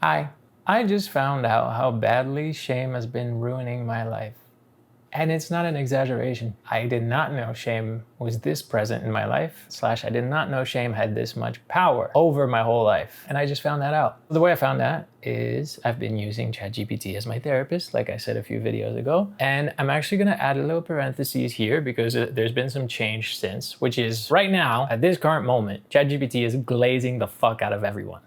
Hi. I just found out how badly shame has been ruining my life. And it's not an exaggeration. I did not know shame was this present in my life, / I did not know shame had this much power over my whole life. And I just found that out. The way I found that is I've been using ChatGPT as my therapist, like I said a few videos ago. And I'm actually gonna add a little parentheses here because there's been some change since, which is right now, at this current moment, ChatGPT is glazing the fuck out of everyone.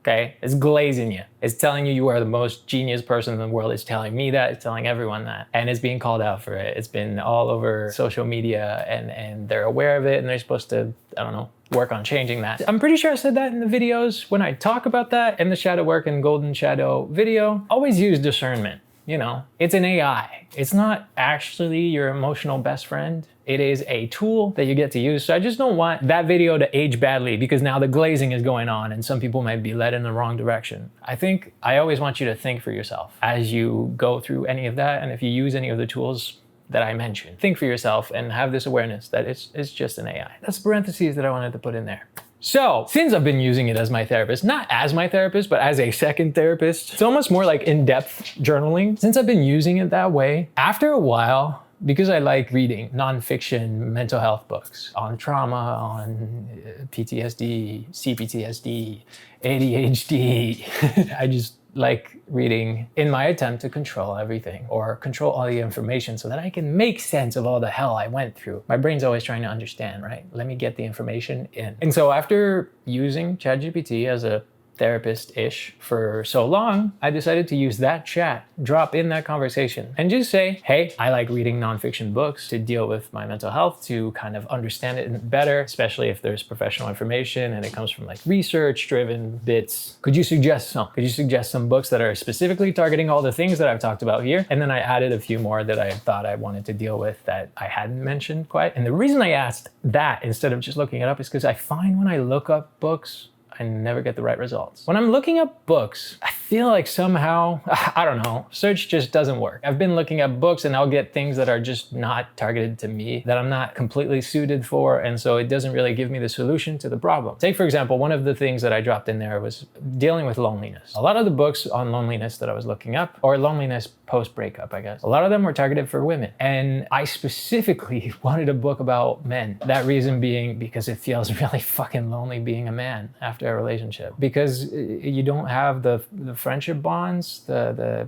Okay? It's glazing you. It's telling you are the most genius person in the world. It's telling me that. It's telling everyone that. And it's being called out for it. It's been all over social media and they're aware of it and they're supposed to, I don't know, work on changing that. I'm pretty sure I said that in the videos when I talk about that in the shadow work and golden shadow video. Always use discernment. You know, it's an AI. It's not actually your emotional best friend. It is a tool that you get to use. So I just don't want that video to age badly because now the glazing is going on and some people might be led in the wrong direction. I always want you to think for yourself as you go through any of that. And if you use any of the tools that I mentioned, think for yourself and have this awareness that it's just an AI. That's parentheses that I wanted to put in there. So, since I've been using it as my therapist, not as my therapist, but as a second therapist, it's almost more like in-depth journaling. Since I've been using it that way, after a while, because I like reading nonfiction mental health books on trauma, on PTSD, CPTSD, ADHD, I just like reading in my attempt to control everything or control all the information so that I can make sense of all the hell I went through. My brain's always trying to understand, right? Let me get the information in. And so after using ChatGPT as a therapist-ish for so long, I decided to use that chat, drop in that conversation and just say, hey, I like reading nonfiction books to deal with my mental health, to kind of understand it better, especially if there's professional information and it comes from like research-driven bits. Could you suggest some? Could you suggest some books that are specifically targeting all the things that I've talked about here? And then I added a few more that I thought I wanted to deal with that I hadn't mentioned quite. And the reason I asked that instead of just looking it up is because I find when I look up books, I never get the right results. When I'm looking up books, I feel like somehow, I don't know, search just doesn't work. I've been looking up books and I'll get things that are just not targeted to me, that I'm not completely suited for, and so it doesn't really give me the solution to the problem. Take, for example, one of the things that I dropped in there was dealing with loneliness. A lot of the books on loneliness that I was looking up, or loneliness post-breakup, I guess, a lot of them were targeted for women. And I specifically wanted a book about men. That reason being because it feels really fucking lonely being a man after a relationship, because you don't have the friendship bonds,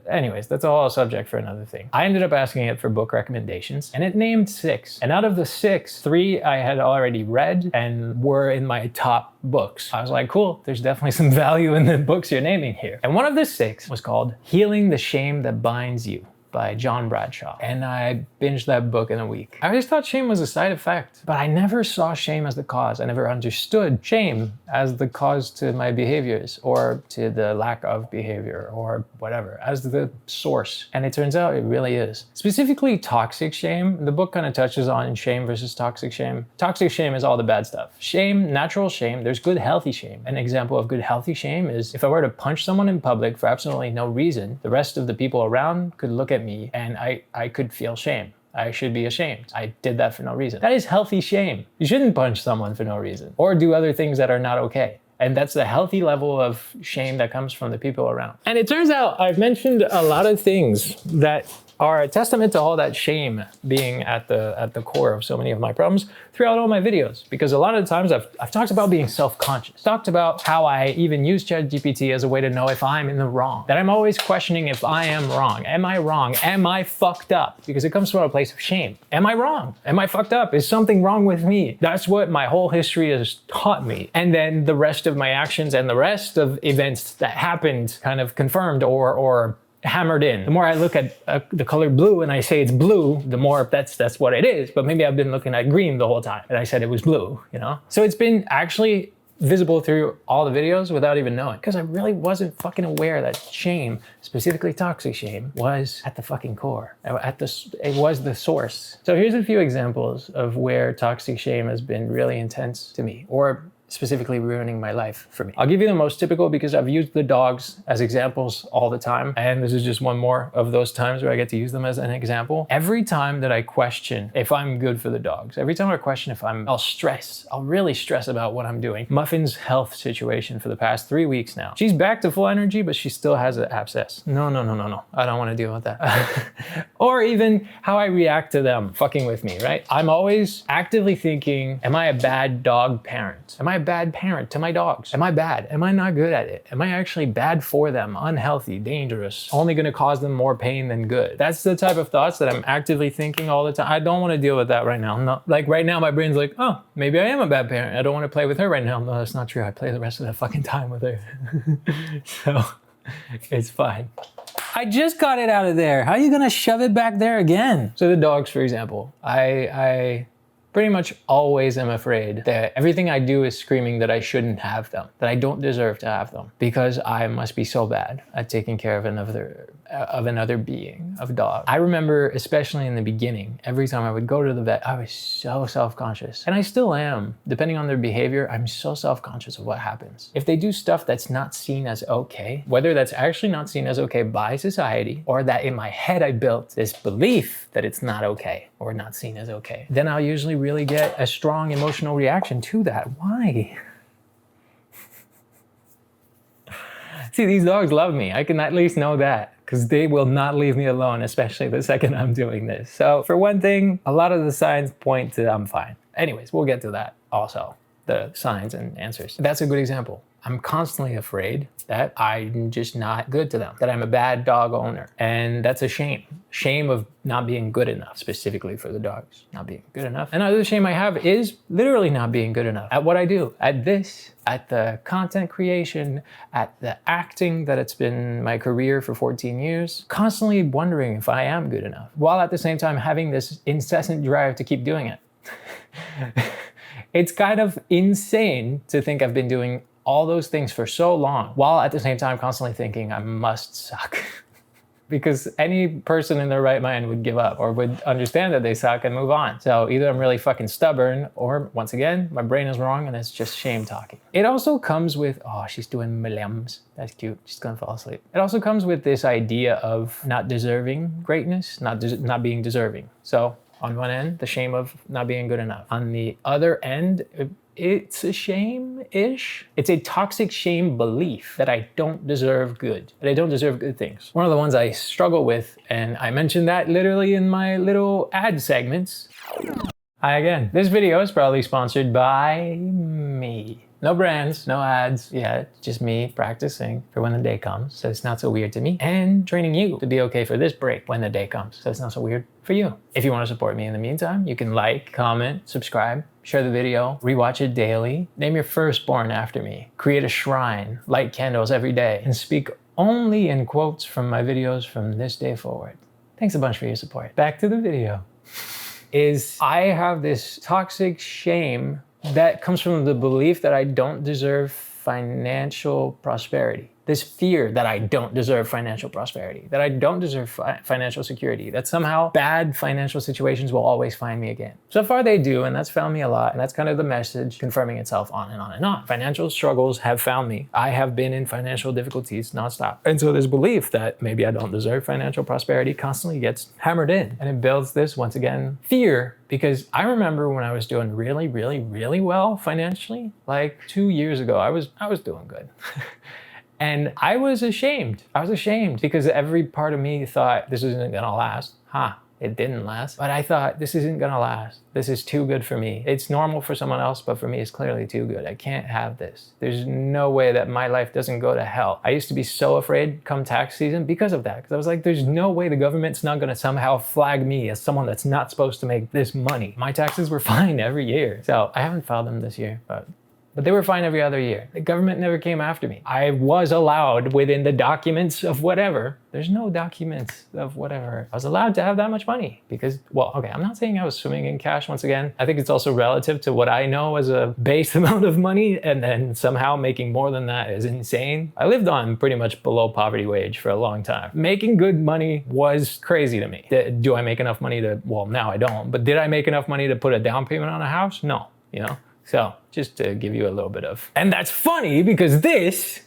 anyways, that's a whole subject for another thing. I ended up asking it for book recommendations and it named 6. And out of the 6, 3 I had already read and were in my top books. I was like, cool, there's definitely some value in the books you're naming here. And one of the 6 was called Healing the Shame That Binds You by John Bradshaw. And I binged that book in a week. I always thought shame was a side effect, but I never saw shame as the cause. I never understood shame as the cause to my behaviors or to the lack of behavior or whatever, as the source. And it turns out it really is. Specifically toxic shame, the book kind of touches on shame versus toxic shame. Toxic shame is all the bad stuff. Shame, natural shame, there's good healthy shame. An example of good healthy shame is if I were to punch someone in public for absolutely no reason, the rest of the people around could look at me and I could feel shame. I should be ashamed. I did that for no reason. That is healthy shame. You shouldn't punch someone for no reason or do other things that are not okay. And that's the healthy level of shame that comes from the people around. And it turns out I've mentioned a lot of things that are a testament to all that shame being at the core of so many of my problems throughout all my videos. Because a lot of the times I've talked about being self-conscious, talked about how I even use ChatGPT as a way to know if I'm in the wrong, that I'm always questioning if I am wrong. Am I wrong? Am I fucked up? Because it comes from a place of shame. Am I wrong? Am I fucked up? Is something wrong with me? That's what my whole history has taught me. And then the rest of my actions and the rest of events that happened kind of confirmed or hammered in. The more I look at the color blue and I say it's blue, the more that's what it is. But maybe I've been looking at green the whole time and I said it was blue, you know? So it's been actually visible through all the videos without even knowing, because I really wasn't fucking aware that shame, specifically toxic shame, was at the fucking core. It was the source. So here's a few examples of where toxic shame has been really intense to me, or specifically ruining my life for me. I'll give you the most typical because I've used the dogs as examples all the time. And this is just one more of those times where I get to use them as an example. Every time that I question if I'm good for the dogs, every time I question if I'll really stress about what I'm doing. Muffin's health situation for the past 3 weeks now. She's back to full energy, but she still has an abscess. No. I don't want to deal with that. Or even how I react to them fucking with me, right? I'm always actively thinking, am I a bad dog parent? Am I a bad parent to my dogs? Am I bad? Am I not good at it? Am I actually bad for them? Unhealthy, dangerous, only going to cause them more pain than good? That's the type of thoughts that I'm actively thinking all the time. I don't want to deal with that right now. No, like right now, my brain's like, oh, maybe I am a bad parent. I don't want to play with her right now. No, that's not true. I play the rest of the fucking time with her. So it's fine. I just got it out of there. How are you gonna shove it back there again? So the dogs, for example, I pretty much always am afraid that everything I do is screaming that I shouldn't have them, that I don't deserve to have them, because I must be so bad at taking care of another being, of dog. I remember, especially in the beginning, every time I would go to the vet, I was so self-conscious. And I still am. Depending on their behavior, I'm so self-conscious of what happens. If they do stuff that's not seen as okay, whether that's actually not seen as okay by society, or that in my head I built this belief that it's not okay or not seen as okay, then I'll usually really get a strong emotional reaction to that. Why? See, these dogs love me. I can at least know that, because they will not leave me alone, especially the second I'm doing this. So for one thing, a lot of the signs point to I'm fine. Anyways, we'll get to that also, the signs and answers. That's a good example. I'm constantly afraid that I'm just not good to them, that I'm a bad dog owner. And that's a shame. Shame of not being good enough, specifically for the dogs, not being good enough. Another shame I have is literally not being good enough at what I do, at this, at the content creation, at the acting that it's been my career for 14 years, constantly wondering if I am good enough, while at the same time having this incessant drive to keep doing it. It's kind of insane to think I've been doing all those things for so long, while at the same time constantly thinking I must suck. Because any person in their right mind would give up or would understand that they suck and move on. So either I'm really fucking stubborn, or once again, my brain is wrong and it's just shame talking. It also comes with, oh, she's doing millenniums. That's cute. She's gonna fall asleep. It also comes with this idea of not deserving greatness, not being deserving. So on one end, the shame of not being good enough. On the other end, it's a shame-ish. It's a toxic shame belief that I don't deserve good, that I don't deserve good things. One of the ones I struggle with, and I mentioned that literally in my little ad segments. Hi again. This video is probably sponsored by me. No brands, no ads yet, just me practicing for when the day comes, so it's not so weird to me, and training you to be okay for this break when the day comes, so it's not so weird for you. If you want to support me in the meantime, you can like, comment, subscribe, share the video, rewatch it daily, name your firstborn after me, create a shrine, light candles every day, and speak only in quotes from my videos from this day forward. Thanks a bunch for your support. Back to the video. I have this toxic shame that comes from the belief that I don't deserve financial prosperity. This fear that I don't deserve financial prosperity, that I don't deserve financial security, that somehow bad financial situations will always find me again. So far they do, and that's found me a lot, and that's kind of the message confirming itself on and on and on. Financial struggles have found me. I have been in financial difficulties nonstop. And so this belief that maybe I don't deserve financial prosperity constantly gets hammered in, and it builds this, once again, fear. Because I remember when I was doing really, really, really well financially, like 2 years ago, I was doing good. And I was ashamed. I was ashamed because every part of me thought this isn't gonna last. It didn't last. But I thought this isn't gonna last. This is too good for me. It's normal for someone else, but for me it's clearly too good. I can't have this. There's no way that my life doesn't go to hell. I used to be so afraid come tax season because of that. Because I was like, there's no way the government's not gonna somehow flag me as someone that's not supposed to make this money. My taxes were fine every year. So I haven't filed them this year, but they were fine every other year. The government never came after me. I was allowed within the documents of whatever. There's no documents of whatever. I was allowed to have that much money because, well, okay, I'm not saying I was swimming in cash once again. I think it's also relative to what I know as a base amount of money, and then somehow making more than that is insane. I lived on pretty much below poverty wage for a long time. Making good money was crazy to me. Do I make enough money to, well, now I don't, but did I make enough money to put a down payment on a house? No, you know? So just to give you a little bit of, and that's funny because this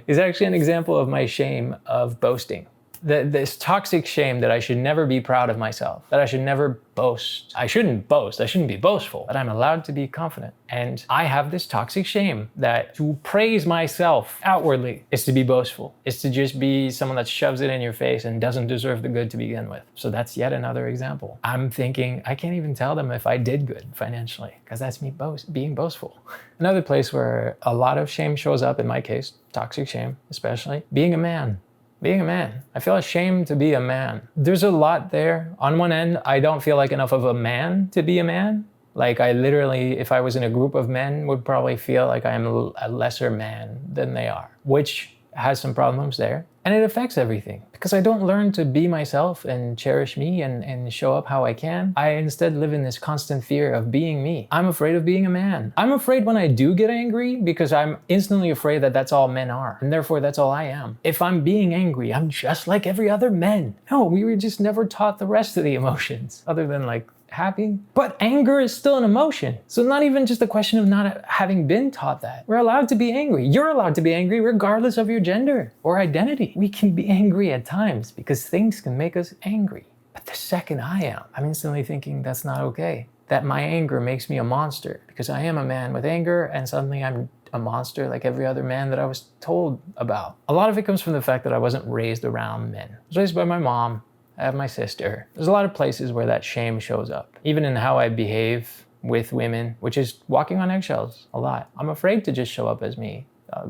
is actually an example of my shame of boasting. This toxic shame that I should never be proud of myself, that I should never boast. I shouldn't boast, I shouldn't be boastful, but I'm allowed to be confident. And I have this toxic shame that to praise myself outwardly is to be boastful, is to just be someone that shoves it in your face and doesn't deserve the good to begin with. So that's yet another example. I'm thinking, I can't even tell them if I did good financially, because that's me being boastful. Another place where a lot of shame shows up, in my case, toxic shame especially, being a man. Being a man. I feel ashamed to be a man. There's a lot there. On one end, I don't feel like enough of a man to be a man. Like I literally, if I was in a group of men, would probably feel like I'm a lesser man than they are, which has some problems there. And it affects everything because I don't learn to be myself and cherish me and show up how I can. I instead live in this constant fear of being me. I'm afraid of being a man. I'm afraid when I do get angry because I'm instantly afraid that that's all men are. And therefore that's all I am. If I'm being angry, I'm just like every other man. No, we were just never taught the rest of the emotions other than like happy. But anger is still an emotion. So not even just a question of not having been taught that. We're allowed to be angry. You're allowed to be angry regardless of your gender or identity. We can be angry at times because things can make us angry. But the second I'm instantly thinking that's not okay. That my anger makes me a monster because I am a man with anger and suddenly I'm a monster like every other man that I was told about. A lot of it comes from the fact that I wasn't raised around men. I was raised by my mom. I have my sister. There's a lot of places where that shame shows up. Even in how I behave with women, which is walking on eggshells a lot. I'm afraid to just show up as me.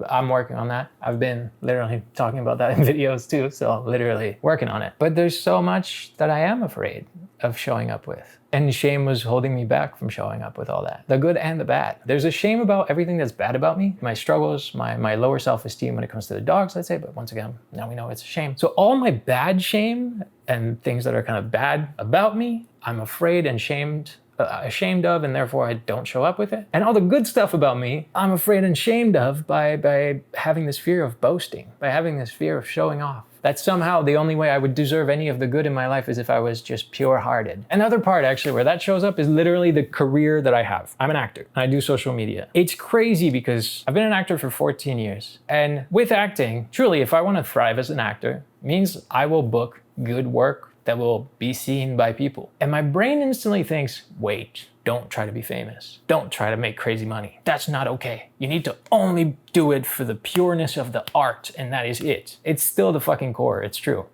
I'm working on that. I've been literally talking about that in videos too, so literally working on it. But there's so much that I am afraid of showing up with. And shame was holding me back from showing up with all that. The good and the bad. There's a shame about everything that's bad about me. My struggles, my lower self-esteem when it comes to the dogs, let's say, but once again, now we know it's a shame. So all my bad shame and things that are kind of bad about me, I'm afraid and ashamed of, and therefore I don't show up with it. And all the good stuff about me, I'm afraid and ashamed of by having this fear of boasting, by having this fear of showing off. That somehow the only way I would deserve any of the good in my life is if I was just pure-hearted. Another part actually where that shows up is literally the career that I have. I'm an actor. I do social media. It's crazy because I've been an actor for 14 years. And with acting, truly, if I want to thrive as an actor, it means I will book good work that will be seen by people. And my brain instantly thinks, wait, don't try to be famous. Don't try to make crazy money. That's not okay. You need to only do it for the pureness of the art, and that is it. It's still the fucking core, it's true.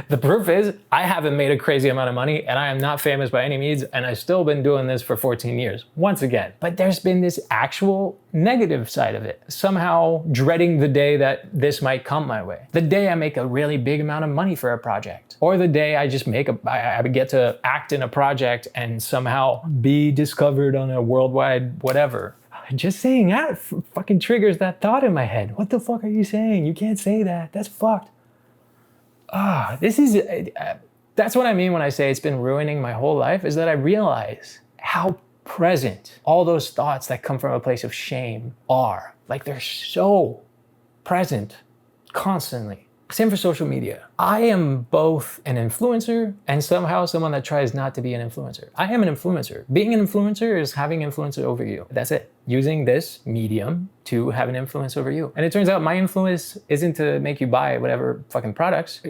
The proof is I haven't made a crazy amount of money and I am not famous by any means, and I've still been doing this for 14 years, once again. But there's been this actual negative side of it, somehow dreading the day that this might come my way. The day I make a really big amount of money for a project, or the day I just I get to act in a project and somehow be discovered on a worldwide whatever. Just saying that fucking triggers that thought in my head. What the fuck are you saying? You can't say that. That's fucked. That's what I mean when I say it's been ruining my whole life, is that I realize how present all those thoughts that come from a place of shame are. Like they're so present constantly. Same for social media. I am both an influencer and somehow someone that tries not to be an influencer. I am an influencer. Being an influencer is having influence over you. That's it. Using this medium to have an influence over you. And it turns out my influence isn't to make you buy whatever fucking products.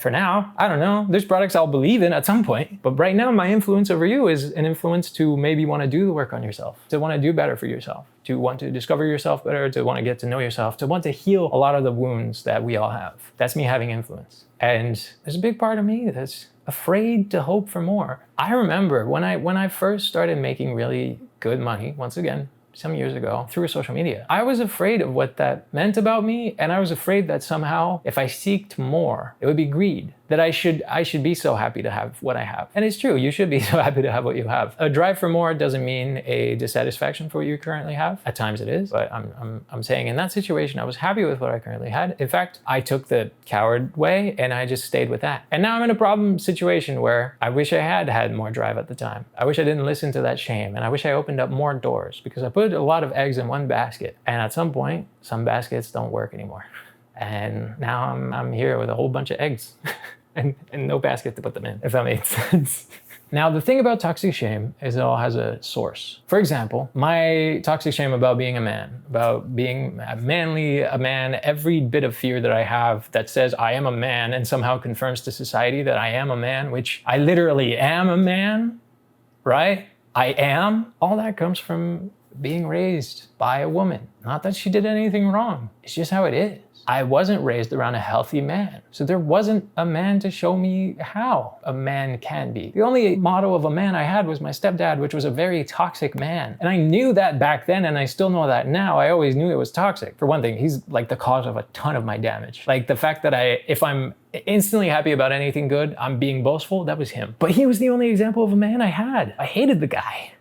For now, I don't know. There's products I'll believe in at some point. But right now, my influence over you is an influence to maybe want to do the work on yourself, to want to do better for yourself, to want to discover yourself better, to want to get to know yourself, to want to heal a lot of the wounds that we all have. That's me having influence. And there's a big part of me that's afraid to hope for more. I remember when I first started making really good money, once again, some years ago, through social media, I was afraid of what that meant about me, and I was afraid that somehow if I seeked more, it would be greed. That I should be so happy to have what I have. And it's true, you should be so happy to have what you have. A drive for more doesn't mean a dissatisfaction for what you currently have. At times it is, but I'm saying in that situation, I was happy with what I currently had. In fact, I took the coward way and I just stayed with that. And now I'm in a problem situation where I wish I had more drive at the time. I wish I didn't listen to that shame, and I wish I opened up more doors, because I put a lot of eggs in one basket. And at some point, some baskets don't work anymore. And now I'm here with a whole bunch of eggs. And no basket to put them in, if that makes sense. Now, the thing about toxic shame is it all has a source. For example, my toxic shame about being a man, about being manly, a man, every bit of fear that I have that says I am a man and somehow confirms to society that I am a man, which I literally am a man, right? I am. All that comes from being raised by a woman. Not that she did anything wrong. It's just how it is. I wasn't raised around a healthy man. So there wasn't a man to show me how a man can be. The only model of a man I had was my stepdad, which was a very toxic man. And I knew that back then, and I still know that now. I always knew it was toxic. For one thing, he's like the cause of a ton of my damage. Like the fact that if I'm instantly happy about anything good, I'm being boastful, that was him. But he was the only example of a man I had. I hated the guy.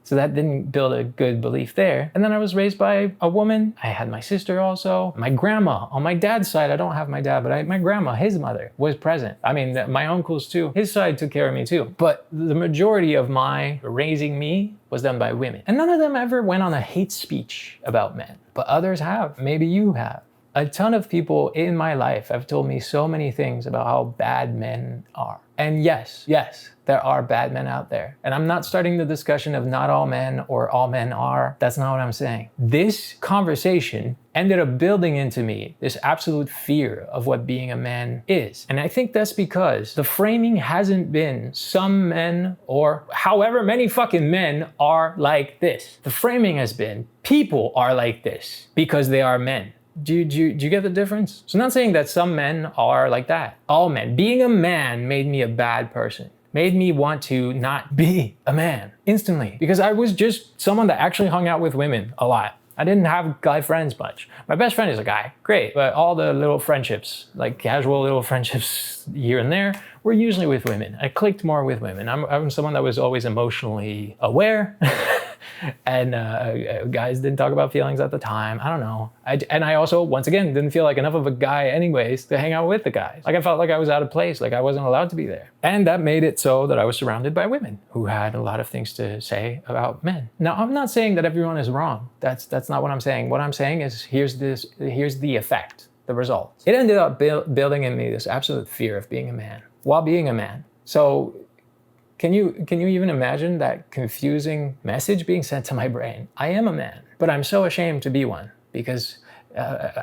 So that didn't build a good belief there. And then I was raised by a woman. I had my sister also. My grandma, on my dad's side, I don't have my dad, but my grandma, his mother, was present. I mean, my uncles too. His side took care of me too. But the majority of my raising me was done by women. And none of them ever went on a hate speech about men. But others have. Maybe you have. A ton of people in my life have told me so many things about how bad men are. And yes, there are bad men out there. And I'm not starting the discussion of not all men or all men are. That's not what I'm saying. This conversation ended up building into me this absolute fear of what being a man is. And I think that's because the framing hasn't been some men or however many fucking men are like this. The framing has been people are like this because they are men. Do you get the difference? So I'm not saying that some men are like that. All men. Being a man made me a bad person. Made me want to not be a man instantly. Because I was just someone that actually hung out with women a lot. I didn't have guy friends much. My best friend is a guy, great. But all the little friendships, like casual little friendships here and there, were usually with women. I clicked more with women. I'm someone that was always emotionally aware. And guys didn't talk about feelings at the time. I don't know. And I also, once again, didn't feel like enough of a guy anyways to hang out with the guys. Like I felt like I was out of place, like I wasn't allowed to be there. And that made it so that I was surrounded by women who had a lot of things to say about men. Now, I'm not saying that everyone is wrong. That's not what I'm saying. What I'm saying is here's the effect, the result. It ended up building in me this absolute fear of being a man while being a man. So Can you even imagine that confusing message being sent to my brain? I am a man, but I'm so ashamed to be one because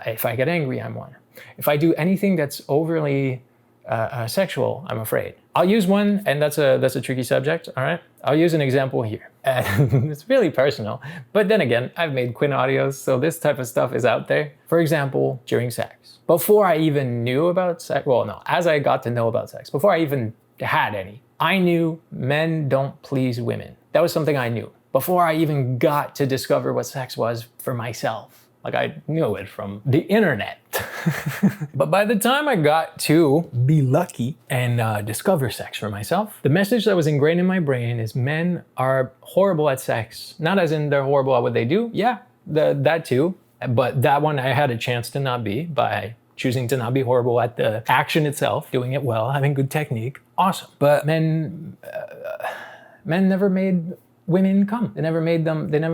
if I get angry, I'm one. If I do anything that's overly sexual, I'm afraid. I'll use one, and that's a tricky subject, all right? I'll use an example here. And it's really personal, but then again, I've made Quinn audios, so this type of stuff is out there. For example, during sex. Before I even knew about sex, well, no, as I got to know about sex, before I even had any, I knew men don't please women. That was something I knew before I even got to discover what sex was for myself. Like I knew it from the internet. But by the time I got to be lucky and discover sex for myself, the message that was ingrained in my brain is men are horrible at sex. Not as in they're horrible at what they do. Yeah, that too. But that one I had a chance to not be by choosing to not be horrible at the action itself, doing it well, having good technique, awesome. But men never made women come. They never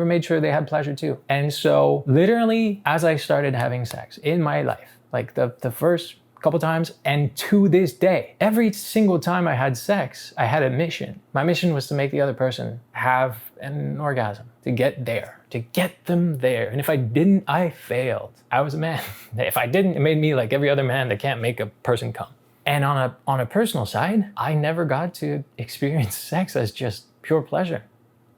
made sure they had pleasure too. And so literally, as I started having sex in my life, like the first couple times, and to this day, every single time I had sex, I had a mission. My mission was to make the other person have an orgasm, to get there, to get them there. And if I didn't, I failed. I was a man. If I didn't, it made me like every other man that can't make a person come. And on a personal side, I never got to experience sex as just pure pleasure.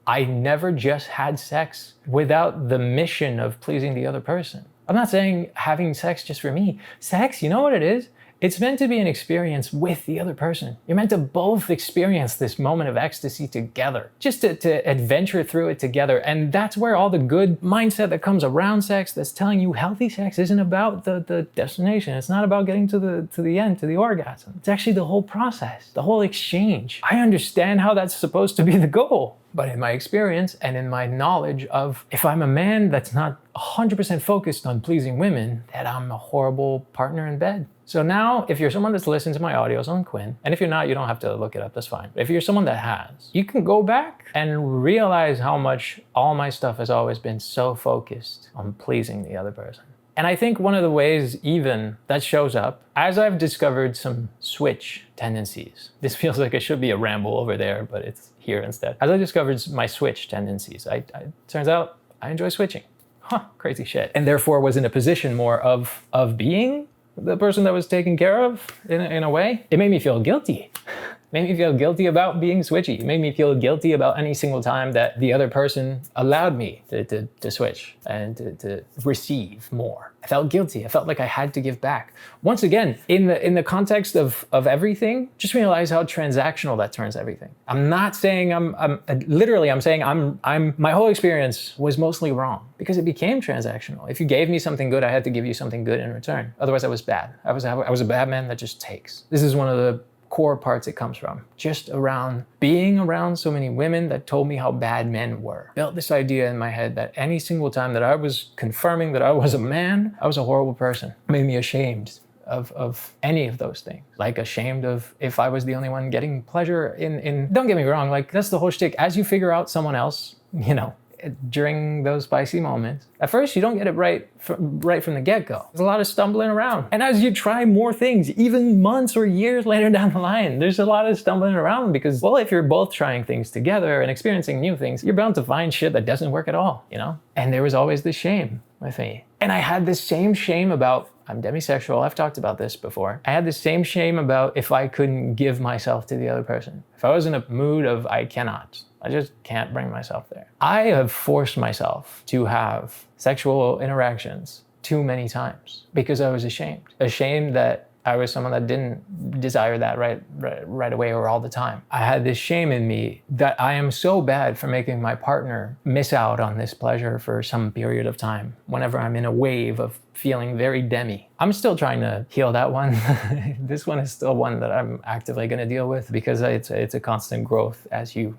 I never just had sex without the mission of pleasing the other person. I'm not saying having sex just for me. Sex, you know what it is? It's meant to be an experience with the other person. You're meant to both experience this moment of ecstasy together, just to adventure through it together. And that's where all the good mindset that comes around sex that's telling you healthy sex isn't about the destination. It's not about getting to the end, to the orgasm. It's actually the whole process, the whole exchange. I understand how that's supposed to be the goal. But in my experience and in my knowledge of if I'm a man that's not 100% focused on pleasing women, that I'm a horrible partner in bed. So now, if you're someone that's listened to my audios on Quinn, and if you're not, you don't have to look it up, that's fine. But if you're someone that has, you can go back and realize how much all my stuff has always been so focused on pleasing the other person. And I think one of the ways even that shows up, as I've discovered some switch tendencies, this feels like it should be a ramble over there, but it's here instead. As I discovered my switch tendencies, turns out I enjoy switching. Crazy shit. And therefore was in a position more of being the person that was taken care of in a way. It made me feel guilty. Made me feel guilty about being switchy. It made me feel guilty about any single time that the other person allowed me to switch and to receive more. I felt guilty. I felt like I had to give back. Once again, in the context of everything, just realize how transactional that turns everything. I'm not saying I'm saying my whole experience was mostly wrong because it became transactional. If you gave me something good, I had to give you something good in return. Otherwise I was bad. I was a bad man that just takes. This is one of the core parts it comes from. Just around being around so many women that told me how bad men were. Built this idea in my head that any single time that I was confirming that I was a man, I was a horrible person. It made me ashamed of any of those things. Like ashamed of if I was the only one getting pleasure in don't get me wrong, like that's the whole shtick. As you figure out someone else, during those spicy moments, at first you don't get it right from the get-go. There's a lot of stumbling around. And as you try more things, even months or years later down the line, there's a lot of stumbling around because, well, if you're both trying things together and experiencing new things, you're bound to find shit that doesn't work at all, And there was always this shame with me. And I had this same shame about, I'm demisexual, I've talked about this before. I had the same shame about if I couldn't give myself to the other person. If I was in a mood of I cannot, I just can't bring myself there. I have forced myself to have sexual interactions too many times because I was ashamed. Ashamed that I was someone that didn't desire that right away or all the time. I had this shame in me that I am so bad for making my partner miss out on this pleasure for some period of time whenever I'm in a wave of feeling very demi. I'm still trying to heal that one. This one is still one that I'm actively gonna deal with because it's a constant growth as you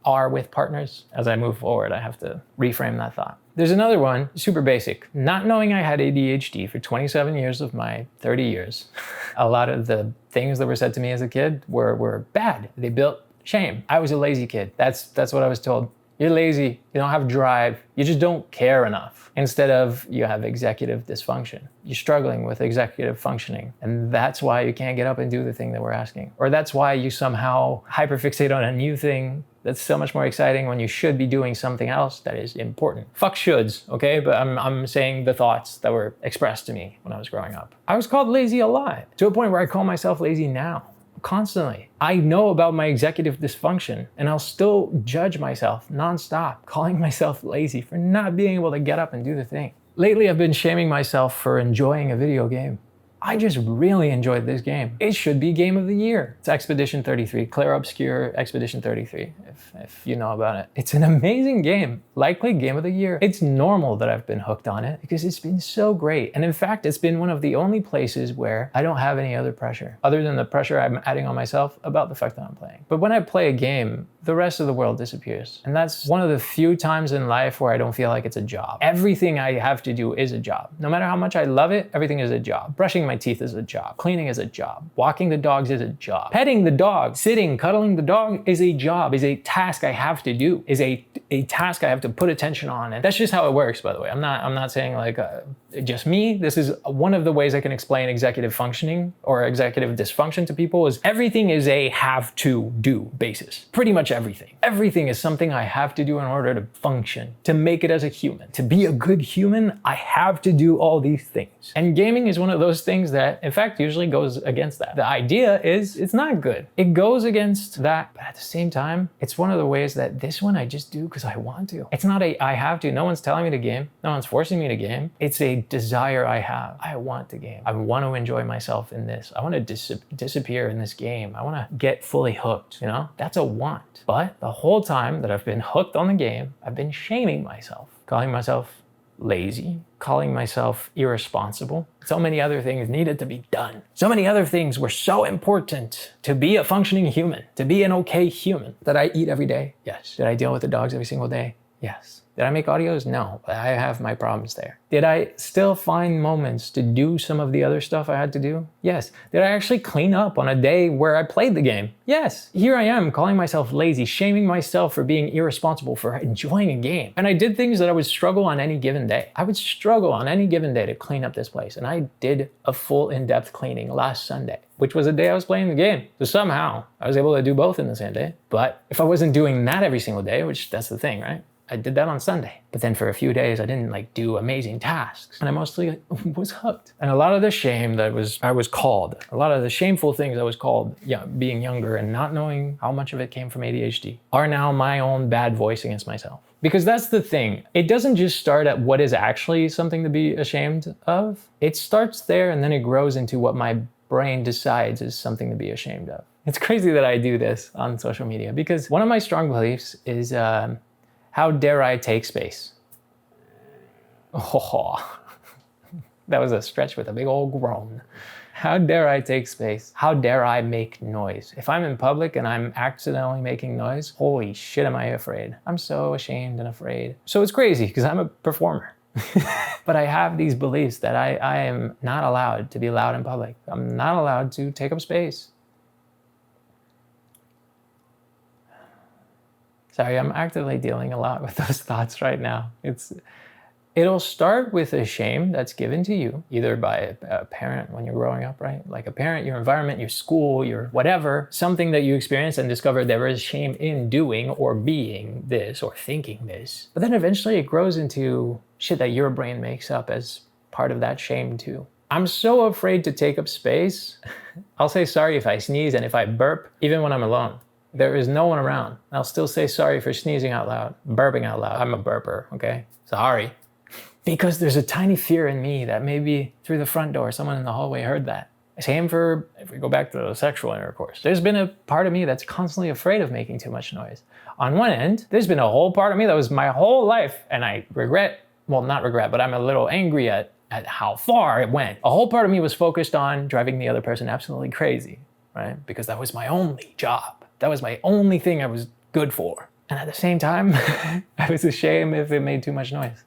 are with partners. As I move forward, I have to reframe that thought. There's another one, super basic. Not knowing I had ADHD for 27 years of my 30 years. A lot of the things that were said to me as a kid were bad. They built shame. I was a lazy kid. That's what I was told. You're lazy, you don't have drive, you just don't care enough. Instead of you have executive dysfunction. You're struggling with executive functioning. And that's why you can't get up and do the thing that we're asking. Or that's why you somehow hyperfixate on a new thing that's so much more exciting when you should be doing something else that is important. Fuck shoulds, okay? But I'm saying the thoughts that were expressed to me when I was growing up. I was called lazy a lot, to a point where I call myself lazy now. Constantly. I know about my executive dysfunction and I'll still judge myself nonstop, calling myself lazy for not being able to get up and do the thing. Lately, I've been shaming myself for enjoying a video game. I just really enjoyed this game. It should be game of the year. It's Expedition 33, Clair Obscur Expedition 33, if you know about it. It's an amazing game, likely game of the year. It's normal that I've been hooked on it because it's been so great. And in fact, it's been one of the only places where I don't have any other pressure, other than the pressure I'm adding on myself about the fact that I'm playing. But when I play a game, the rest of the world disappears. And that's one of the few times in life where I don't feel like it's a job. Everything I have to do is a job. No matter how much I love it, everything is a job. Brushing my teeth is a job. Cleaning is a job. Walking the dogs is a job. Petting the dog, sitting, cuddling the dog is a job, is a task I have to do, is a task I have to put attention on. And that's just how it works, by the way. I'm not saying like just me. This is one of the ways I can explain executive functioning or executive dysfunction to people is everything is a have to do basis. Pretty much everything. Everything is something I have to do in order to function, to make it as a human. To be a good human, I have to do all these things. And gaming is one of those things that, in fact, usually goes against that. The idea is it's not good. It goes against that, but at the same time, it's one of the ways that this one I just do because I want to. It's not a I have to. No one's telling me to game. No one's forcing me to game. It's a desire I have. I want to game. I want to enjoy myself in this. I want to disappear in this game. I want to get fully hooked, That's a want. But the whole time that I've been hooked on the game, I've been shaming myself, calling myself lazy, calling myself irresponsible. So many other things needed to be done. So many other things were so important to be a functioning human, to be an okay human. Did I eat every day? Yes. Did I deal with the dogs every single day? Yes. Did I make audios? No, but I have my problems there. Did I still find moments to do some of the other stuff I had to do? Yes. Did I actually clean up on a day where I played the game? Yes. Here I am calling myself lazy, shaming myself for being irresponsible for enjoying a game. And I did things that I would struggle on any given day. I would struggle on any given day to clean up this place. And I did a full in-depth cleaning last Sunday, which was the day I was playing the game. So somehow I was able to do both in the same day. But if I wasn't doing that every single day, which that's the thing, right? I did that on Sunday. But then for a few days, I didn't like do amazing tasks. And I mostly was hooked. And a lot of the shame that I was called, a lot of the shameful things I was called, yeah, being younger and not knowing how much of it came from ADHD, are now my own bad voice against myself. Because that's the thing. It doesn't just start at what is actually something to be ashamed of. It starts there and then it grows into what my brain decides is something to be ashamed of. It's crazy that I do this on social media because one of my strong beliefs is, how dare I take space? Oh, that was a stretch with a big old groan. How dare I take space? How dare I make noise? If I'm in public and I'm accidentally making noise, holy shit am I afraid. I'm so ashamed and afraid. So it's crazy because I'm a performer. But I have these beliefs that I am not allowed to be loud in public. I'm not allowed to take up space. Sorry, I'm actively dealing a lot with those thoughts right now. It'll start with a shame that's given to you, either by a parent when you're growing up, right? Like a parent, your environment, your school, your whatever, something that you experienced and discovered there is shame in doing or being this or thinking this. But then eventually it grows into shit that your brain makes up as part of that shame too. I'm so afraid to take up space. I'll say sorry if I sneeze and if I burp, even when I'm alone. There is no one around. I'll still say sorry for sneezing out loud, burping out loud. I'm a burper, okay? Sorry. Because there's a tiny fear in me that maybe through the front door, someone in the hallway heard that. Same for, if we go back to the sexual intercourse. There's been a part of me that's constantly afraid of making too much noise. On one end, there's been a whole part of me that was my whole life, and I regret, well, not regret, but I'm a little angry at how far it went. A whole part of me was focused on driving the other person absolutely crazy, right? Because that was my only job. That was my only thing I was good for. And at the same time, I was ashamed if it made too much noise.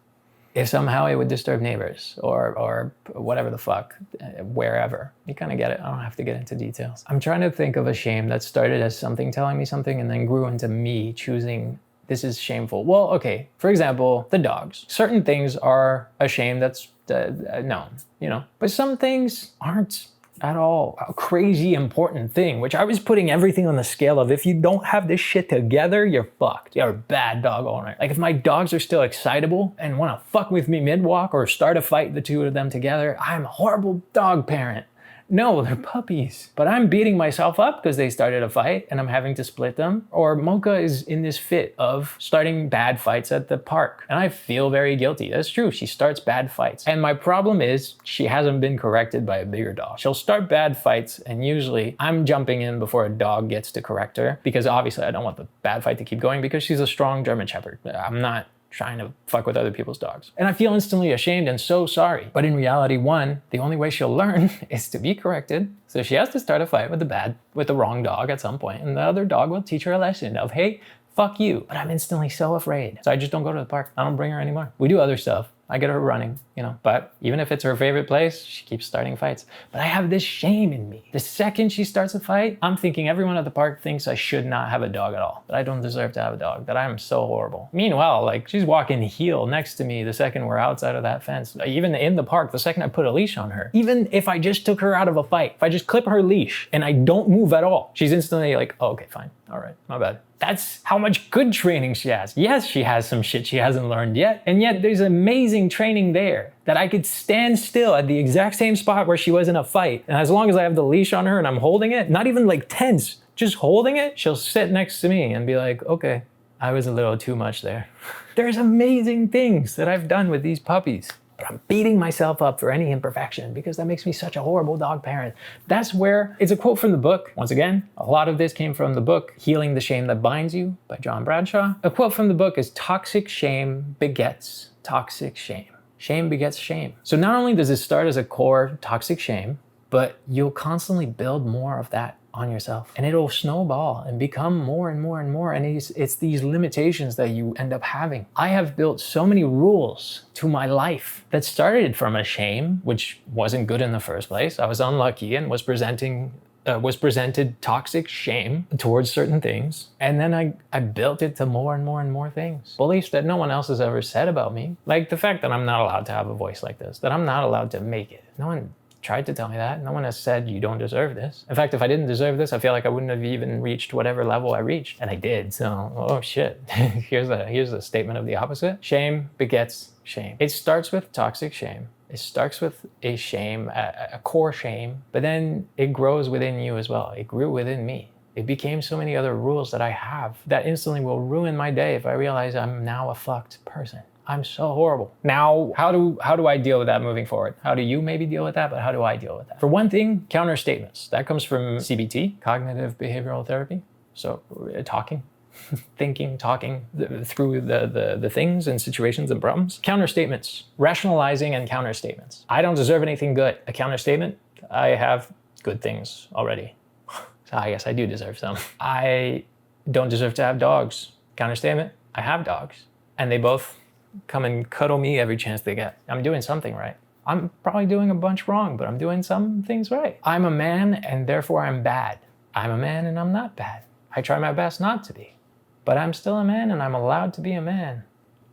If somehow it would disturb neighbors or whatever the fuck, wherever. You kind of get it. I don't have to get into details. I'm trying to think of a shame that started as something telling me something and then grew into me choosing this is shameful. Well, okay, for example, the dogs. Certain things are a shame that's known, you know, but some things aren't at all a crazy important thing, which I was putting everything on the scale of if you don't have this shit together, you're fucked. You're a bad dog owner. Like if my dogs are still excitable and want to fuck with me mid-walk or start a fight, the two of them together, I'm a horrible dog parent. No, they're puppies. But I'm beating myself up because they started a fight and I'm having to split them. Or Mocha is in this fit of starting bad fights at the park. And I feel very guilty. That's true. She starts bad fights. And my problem is she hasn't been corrected by a bigger dog. She'll start bad fights and usually I'm jumping in before a dog gets to correct her because obviously I don't want the bad fight to keep going because she's a strong German Shepherd. I'm not trying to fuck with other people's dogs. And I feel instantly ashamed and so sorry. But in reality, one, the only way she'll learn is to be corrected. So she has to start a fight with the wrong dog at some point, and the other dog will teach her a lesson of, hey, fuck you. But I'm instantly so afraid. So I just don't go to the park. I don't bring her anymore. We do other stuff. I get her running, you know, but even if it's her favorite place, she keeps starting fights. But I have this shame in me. The second she starts a fight, I'm thinking everyone at the park thinks I should not have a dog at all, that I don't deserve to have a dog, that I'm so horrible. Meanwhile, like she's walking heel next to me the second we're outside of that fence. Even in the park, the second I put a leash on her, even if I just took her out of a fight, if I just clip her leash and I don't move at all, she's instantly like, oh, okay, fine. All right, my bad. That's how much good training she has. Yes, she has some shit she hasn't learned yet. And yet there's amazing training there that I could stand still at the exact same spot where she was in a fight. And as long as I have the leash on her and I'm holding it, not even like tense, just holding it, she'll sit next to me and be like, okay, I was a little too much there. There's amazing things that I've done with these puppies. But I'm beating myself up for any imperfection because that makes me such a horrible dog parent. That's where, it's a quote from the book. Once again, a lot of this came from the book, Healing the Shame That Binds You by John Bradshaw. A quote from the book is toxic shame begets toxic shame. Shame begets shame. So not only does it start as a core toxic shame, but you'll constantly build more of that on yourself. And it'll snowball and become more and more and more. And it's these limitations that you end up having. I have built so many rules to my life that started from a shame, which wasn't good in the first place. I was unlucky and was presented toxic shame towards certain things. And then I built it to more and more and more things. Beliefs that no one else has ever said about me. Like the fact that I'm not allowed to have a voice like this, that I'm not allowed to make it. No one tried to tell me that. No one has said you don't deserve this. In fact, if I didn't deserve this, I feel like I wouldn't have even reached whatever level I reached. And I did, so, oh shit. Here's a statement of the opposite. Shame begets shame. It starts with toxic shame. It starts with a shame, a core shame, but then it grows within you as well. It grew within me. It became so many other rules that I have that instantly will ruin my day if I realize I'm now a fucked person. I'm so horrible. Now, how do I deal with that moving forward? How do you maybe deal with that, but how do I deal with that? For one thing, counter statements. That comes from CBT, cognitive behavioral therapy. So talking. Thinking, talking through the things and situations and problems. Counter statements, rationalizing and counter statements. I don't deserve anything good. A counter statement, I have good things already. So I guess I do deserve some. I don't deserve to have dogs. Counter statement, I have dogs. And they both come and cuddle me every chance they get. I'm doing something right. I'm probably doing a bunch wrong, but I'm doing some things right. I'm a man and therefore I'm bad. I'm a man and I'm not bad. I try my best not to be. But I'm still a man and I'm allowed to be a man.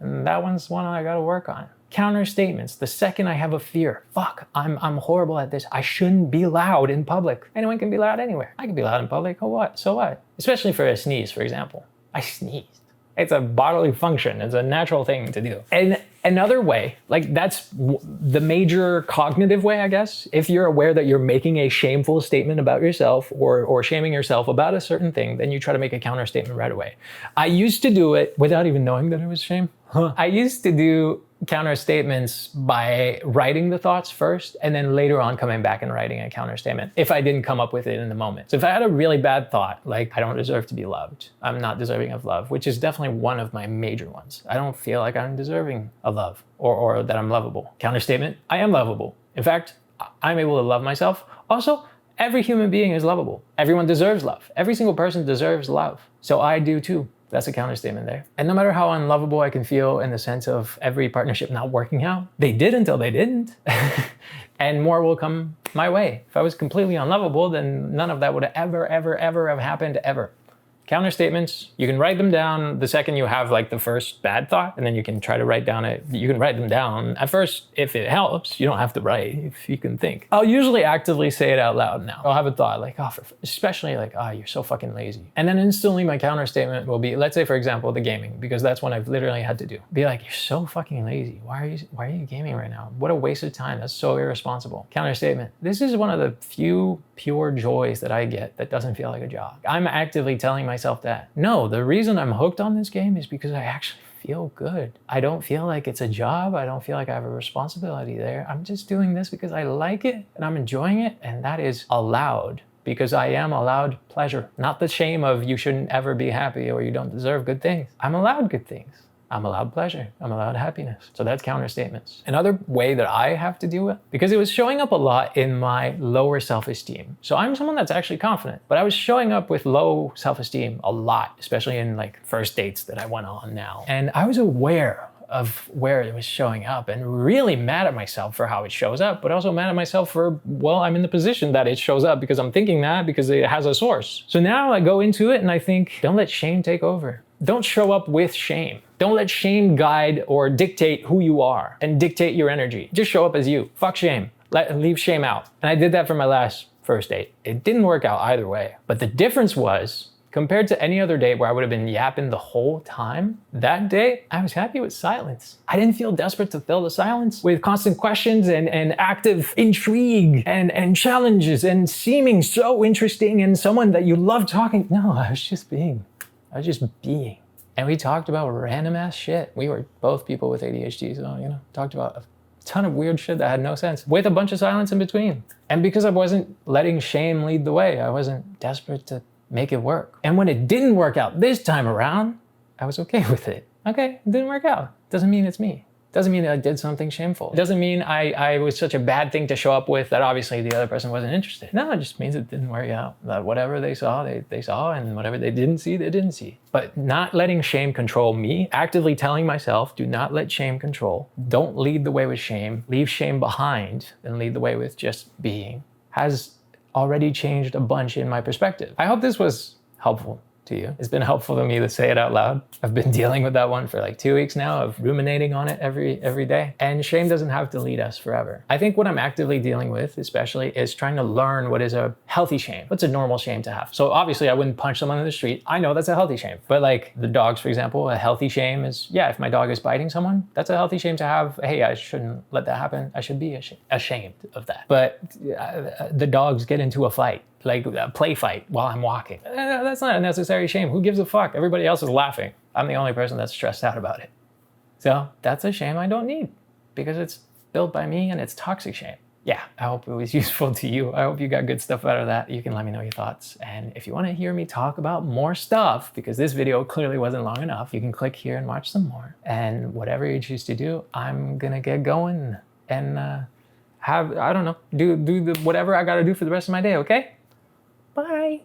And that one's one I gotta work on. Counter statements. The second I have a fear, fuck, I'm horrible at this. I shouldn't be loud in public. Anyone can be loud anywhere. I can be loud in public, oh what? So what? Especially for a sneeze, for example. I sneezed. It's a bodily function. It's a natural thing to do. And another way, like that's the major cognitive way, I guess. If you're aware that you're making a shameful statement about yourself or shaming yourself about a certain thing, then you try to make a counter statement right away. I used to do it without even knowing that it was shame. I used to do counter statements by writing the thoughts first and then later on coming back and writing a counter statement if I didn't come up with it in the moment. So if I had a really bad thought, like I don't deserve to be loved, I'm not deserving of love, which is definitely one of my major ones. I don't feel like I'm deserving of love or that I'm lovable. Counter statement, I am lovable. In fact, I'm able to love myself. Also, every human being is lovable. Everyone deserves love. Every single person deserves love. So I do too. That's a counter statement there. And no matter how unlovable I can feel in the sense of every partnership not working out, they did until they didn't. And more will come my way. If I was completely unlovable, then none of that would ever have happened ever. Counter statements, you can write them down the second you have like the first bad thought, and then you can try to write down you can write them down. At first, if it helps, you don't have to write, if you can think. I'll usually actively say it out loud now. I'll have a thought like, especially like, you're so fucking lazy. And then instantly my counter statement will be, let's say for example, the gaming, because that's one I've literally had to do. Be like, you're so fucking lazy. Why are you gaming right now? What a waste of time. That's so irresponsible. Counter statement, this is one of the few pure joys that I get that doesn't feel like a job. I'm actively telling myself that. No, the reason I'm hooked on this game is because I actually feel good. I don't feel like it's a job. I don't feel like I have a responsibility there. I'm just doing this because I like it and I'm enjoying it, and that is allowed because I am allowed pleasure. Not the shame of you shouldn't ever be happy or you don't deserve good things. I'm allowed good things. I'm allowed pleasure. I'm allowed happiness. So that's counter statements. Another way that I have to deal with, because it was showing up a lot in my lower self-esteem. So I'm someone that's actually confident, but I was showing up with low self-esteem a lot, especially in like first dates that I went on now. And I was aware of where it was showing up and really mad at myself for how it shows up, but also mad at myself for, well, I'm in the position that it shows up because I'm thinking that because it has a source. So now I go into it and I think, don't let shame take over. Don't show up with shame. Don't let shame guide or dictate who you are and dictate your energy. Just show up as you. Fuck shame. Leave shame out. And I did that for my last first date. It didn't work out either way. But the difference was, compared to any other date where I would have been yapping the whole time, that day, I was happy with silence. I didn't feel desperate to fill the silence with constant questions and active intrigue and challenges and seeming so interesting and someone that you love talking. No, I was just being. And we talked about random ass shit. We were both people with ADHD, so, talked about a ton of weird shit that had no sense with a bunch of silence in between. And because I wasn't letting shame lead the way, I wasn't desperate to make it work. And when it didn't work out this time around, I was okay with it. Okay, it didn't work out. Doesn't mean it's me. Doesn't mean that I did something shameful. It doesn't mean I was such a bad thing to show up with that obviously the other person wasn't interested. No, it just means it didn't work out. That whatever they saw, they saw, and whatever they didn't see, they didn't see. But not letting shame control me, actively telling myself, do not let shame control. Don't lead the way with shame. Leave shame behind and lead the way with just being, has already changed a bunch in my perspective. I hope this was helpful to you. It's been helpful to me to say it out loud. I've been dealing with that one for like 2 weeks now, of ruminating on it every day. And shame doesn't have to lead us forever. I think what I'm actively dealing with, especially, is trying to learn what is a healthy shame. What's a normal shame to have? So obviously I wouldn't punch someone in the street. I know that's a healthy shame. But like the dogs, for example, a healthy shame is, yeah, if my dog is biting someone, that's a healthy shame to have. Hey, I shouldn't let that happen. I should be ashamed of that. But the dogs get into a fight, like a play fight while I'm walking. That's not a necessary shame. Who gives a fuck? Everybody else is laughing. I'm the only person that's stressed out about it. So that's a shame I don't need, because it's built by me and it's toxic shame. Yeah, I hope it was useful to you. I hope you got good stuff out of that. You can let me know your thoughts. And if you want to hear me talk about more stuff, because this video clearly wasn't long enough, you can click here and watch some more. And whatever you choose to do, I'm gonna get going and I don't know, do whatever I gotta do for the rest of my day, okay? Bye.